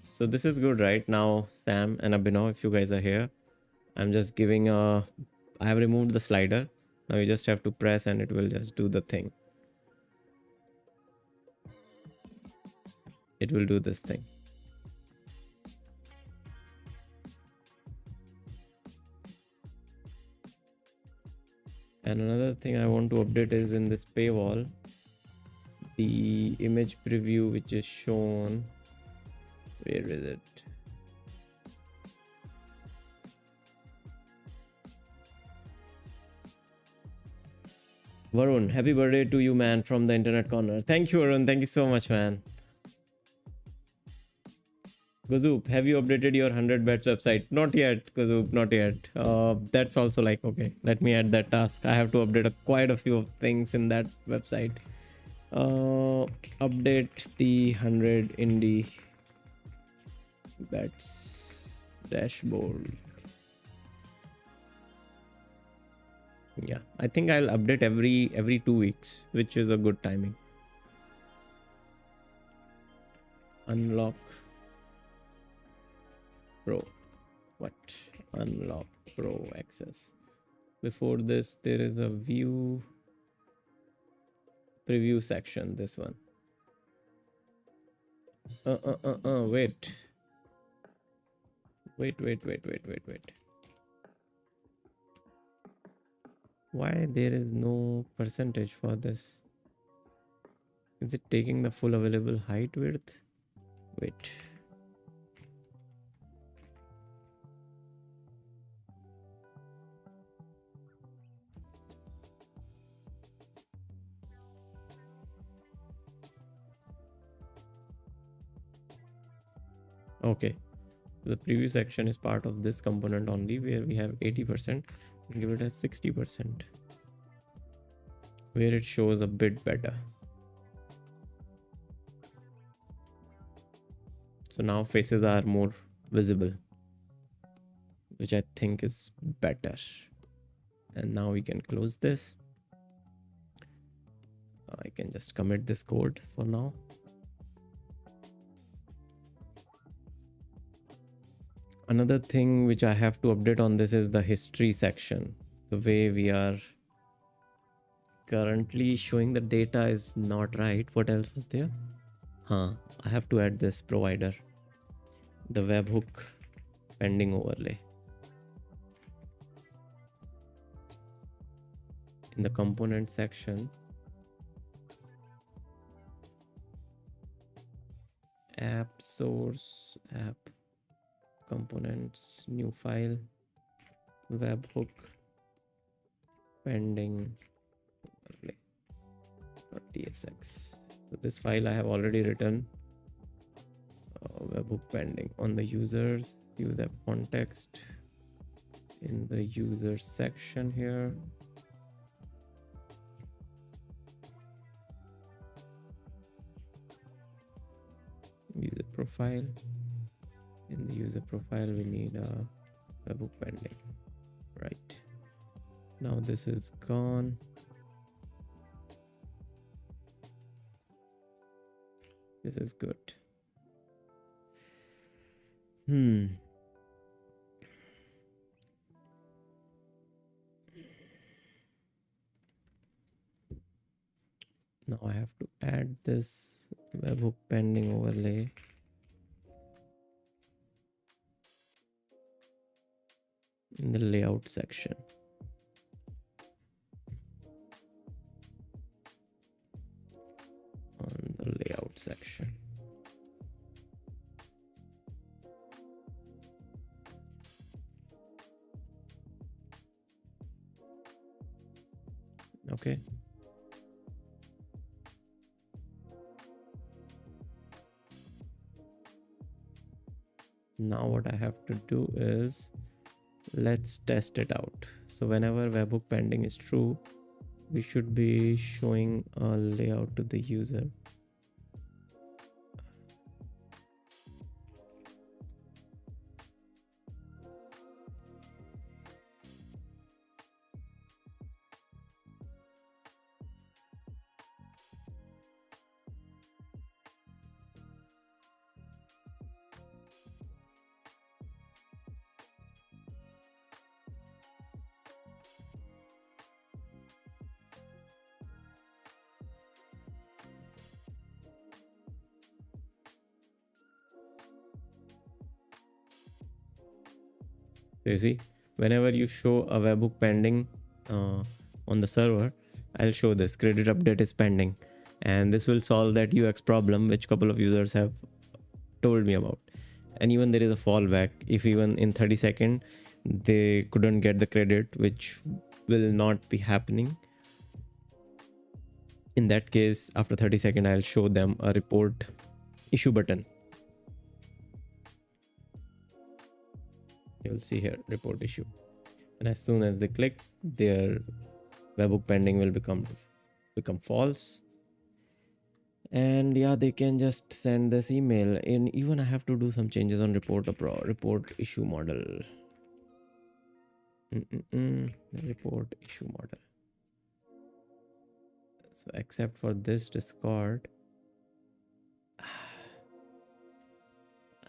So this is good right now, Sam and Abhinav, if you guys are here. I'm just giving I have removed the slider. Now you just have to press and it will just do the thing. It will do this thing. And another thing I want to update is in this paywall, the image preview which is shown. Where is it? Varun, happy birthday to you, man, from the internet corner. Thank you, Varun. Thank you so much, man. Gazoop, have you updated your 100 bets website? Not yet, Gazoop, not yet. That's also like, okay, let me add that task. I have to update quite a few of things in that website. Update the 100 indie bets dashboard. Yeah, I think I'll update every 2 weeks, which is a good timing. Unlock Pro. What? Unlock Pro access. Before this, there is a view preview section. This one. Wait. Wait. Why there is no percentage for this? Is it taking the full available height width? Wait. Okay. The preview section is part of this component only, where we have 80%. Give it a 60%, where it shows a bit better. So now faces are more visible. which I think is better. And now we can close this. I can just commit this code for now. Another thing which I have to update on this is the history section. The way we are currently showing the data is not right. What else was there? I have to add this provider, the webhook pending overlay. In the component section, app source, app components, new file, webhook pending overlay .tsx. So this file I have already written. Webhook pending on the users, use app context in the user section here. User profile. In the user profile, we need a webhook pending. Right. Now this is gone. This is good. Now I have to add this webhook pending overlay. In the layout section. On the layout section. Okay. Now what I have to do is let's test it out. So whenever webhook pending is true, we should be showing a layout to the user. So you see, whenever you show a webhook pending on the server, I'll show this credit update is pending, and this will solve that UX problem which couple of users have told me about. And even there is a fallback. If even in 30 seconds they couldn't get the credit, which will not be happening, in that case after 30 seconds I'll show them a report issue button. You'll see here report issue, and as soon as they click, their webhook pending will become false. And yeah, they can just send this email. And even I have to do some changes on report issue model. Report issue model. So except for this Discord,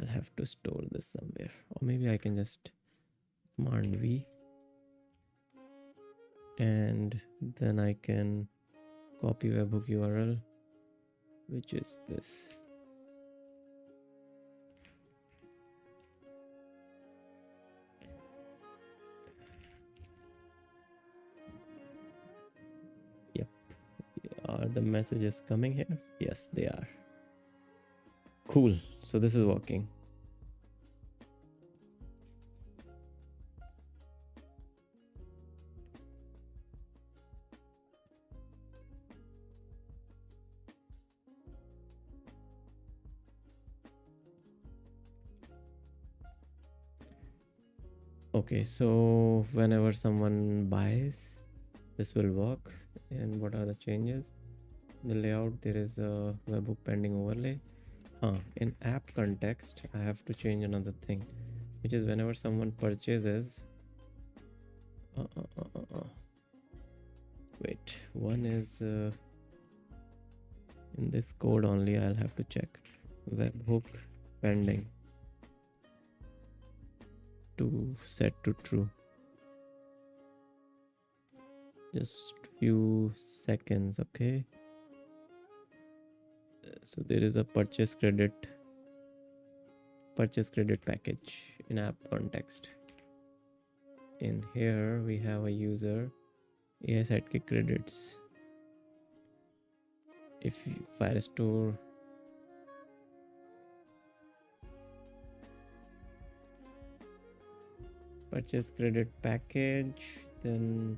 I'll have to store this somewhere, or maybe I can just command V, and then I can copy webhook URL, which is this. Yep. Are the messages coming here? Yes, they are. Cool. So this is working. Okay, so whenever someone buys, this will work. And what are the changes? In the layout, there is a webhook pending overlay. In app context, I have to change another thing. which is whenever someone purchases. Wait, one is in this code only. I'll have to check. Webhook pending to set to true. Just few seconds, okay? So there is a purchase credit package in app context. In here we have a user AI sidekick credits. If you Firestore purchase credit package, then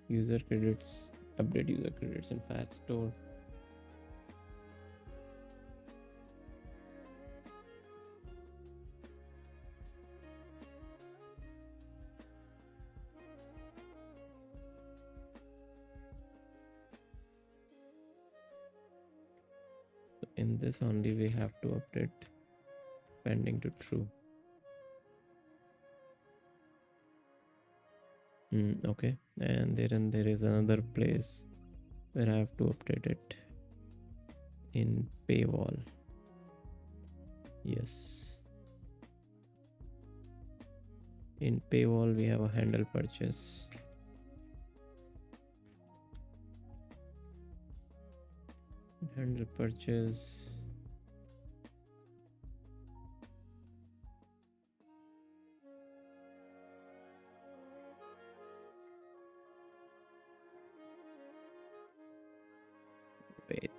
user credits, update user credits in Firestore. In this only we have to update pending to true. Okay, and then there is another place where I have to update it in paywall. Yes, in paywall we have a handle purchase. Handle purchase. Wait.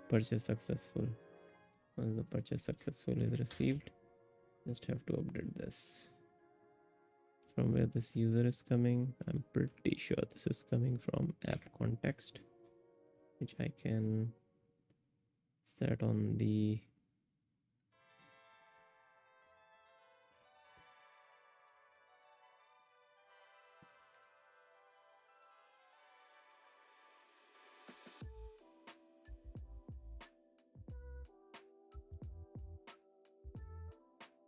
Purchase successful. Once the purchase successful is received, just have to update this. From where this user is coming, I'm pretty sure this is coming from app context, which I can set on the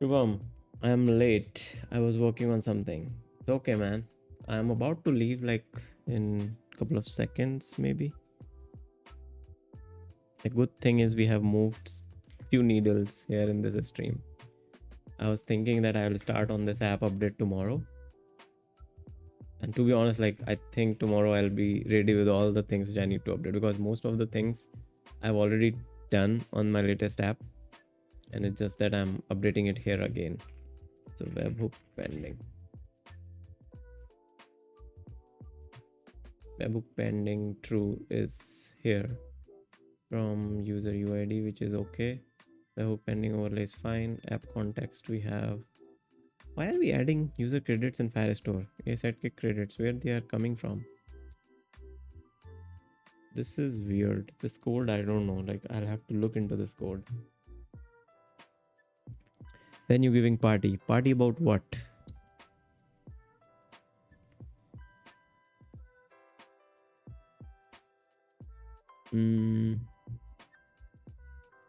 Shubham, I am late. I was working on something. It's okay, man. I am about to leave like in a couple of seconds, maybe. The good thing is we have moved few needles here in this stream. I was thinking that I will start on this app update tomorrow. And to be honest, like I think tomorrow I'll be ready with all the things which I need to update, because most of the things I've already done on my latest app. And it's just that I'm updating it here again. So webhook pending. Webhook pending true is here from user UID, which is okay. Webhook pending overlay is fine. App context we have. Why are we adding user credits in Firestore? AI sidekick credits, where they are coming from? This is weird. This code, I don't know. Like I'll have to look into this code. When you giving party about what?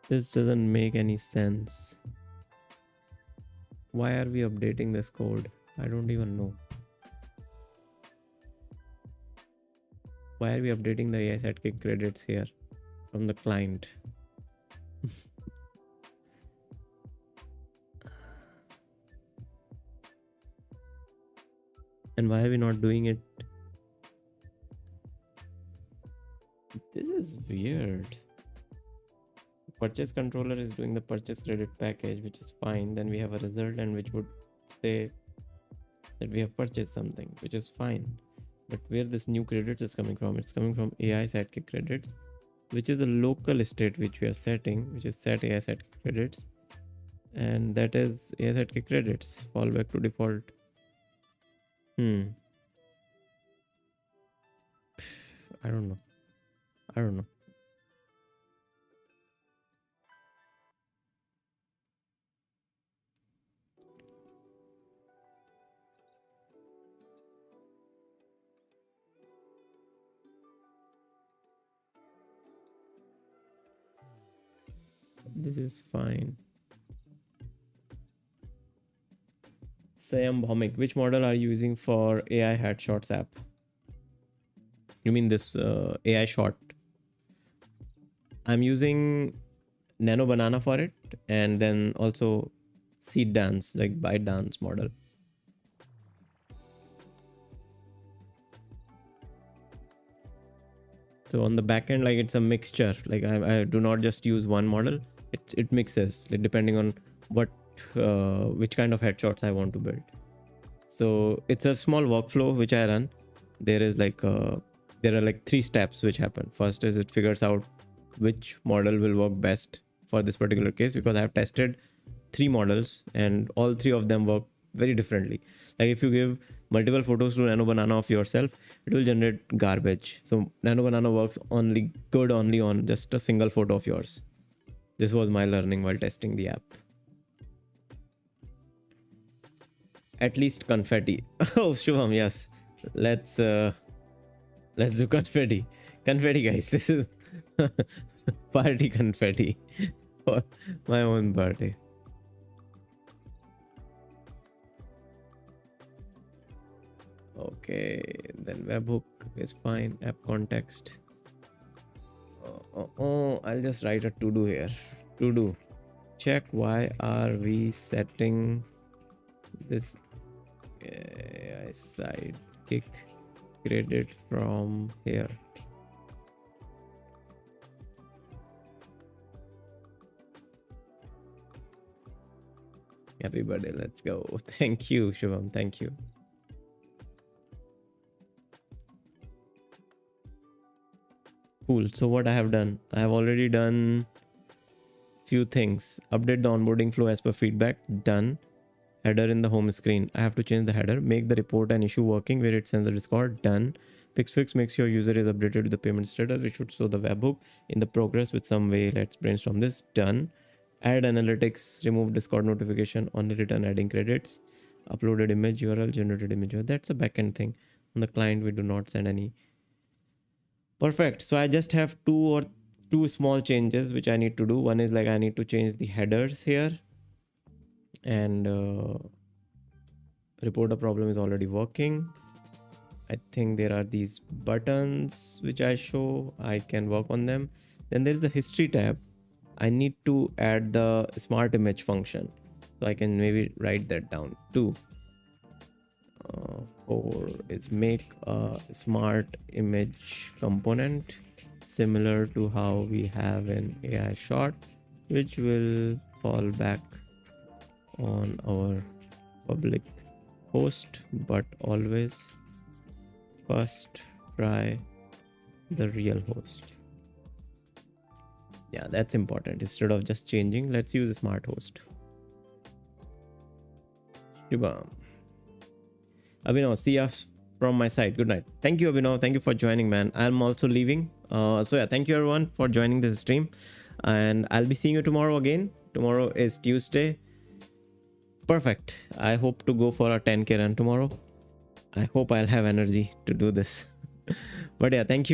This doesn't make any sense. Why are we updating this code? I don't even know. Why are we updating the AI sidekick credits here from the client? And why are we not doing it? This is weird. Purchase controller is doing the purchase credit package, which is fine. Then we have a result and which would say that we have purchased something, which is fine. But where this new credits is coming from, it's coming from AI sidekick credits, which is a local state which we are setting, which is set AI sidekick credits. And that is AI sidekick credits, fallback to default. I don't know. This is fine. Sayam Bhomik, which model are you using for AI headshots app? You mean this AI shot? I'm using Nano Banana for it, and then also Seed Dance, like ByteDance model. So on the back end, like it's a mixture. Like I do not just use one model. It mixes like, depending on what which kind of headshots I want to build. So it's a small workflow which I run. There is like there are like 3 steps which happen. First is it figures out which model will work best for this particular case, because I have tested 3 models and all 3 of them work very differently. Like if you give multiple photos to Nano Banana of yourself, it will generate garbage. So Nano Banana works only on just a single photo of yours. This was my learning while testing the app. At least confetti. Oh, Shubham, yes. Let's do confetti. Confetti, guys. This is party confetti for my own birthday. Okay, then webhook is fine. App context. I'll just write a to do here. To do. Check why are we setting this AI sidekick credit from here. Happy birthday. Let's go. Thank you, Shubham. Thank you. Cool. So what I have done, I have already done few things. Update the onboarding flow as per feedback. Done. Header in the home screen. I have to change the header. Make the report and issue working where it sends the Discord. Done. Fix makes sure user is updated with the payment status. We should show the webhook in the progress with some way. Let's brainstorm this. Done. Add analytics. Remove Discord notification. Only return adding credits. Uploaded image URL. Generated image URL. That's a backend thing. On the client, we do not send any. Perfect. So I just have two small changes which I need to do. One is like I need to change the headers here, and report a problem is already working. I think there are these buttons which I show. I can work on them. Then there's the history tab. I need to add the smart image function. So I can maybe write that down too. 4 is make a smart image component similar to how we have an AI shot, which will fall back on our public host, but always first try the real host. Yeah, that's important. Instead of just changing, let's use a smart host. Shubham. Abhinav, see us from my side. Good night. Thank you, Abhinav. Thank you for joining, man. I'm also leaving. So yeah, thank you everyone for joining this stream. And I'll be seeing you tomorrow again. Tomorrow is Tuesday. Perfect. I hope to go for a 10K run tomorrow. I hope I'll have energy to do this. But yeah, thank you.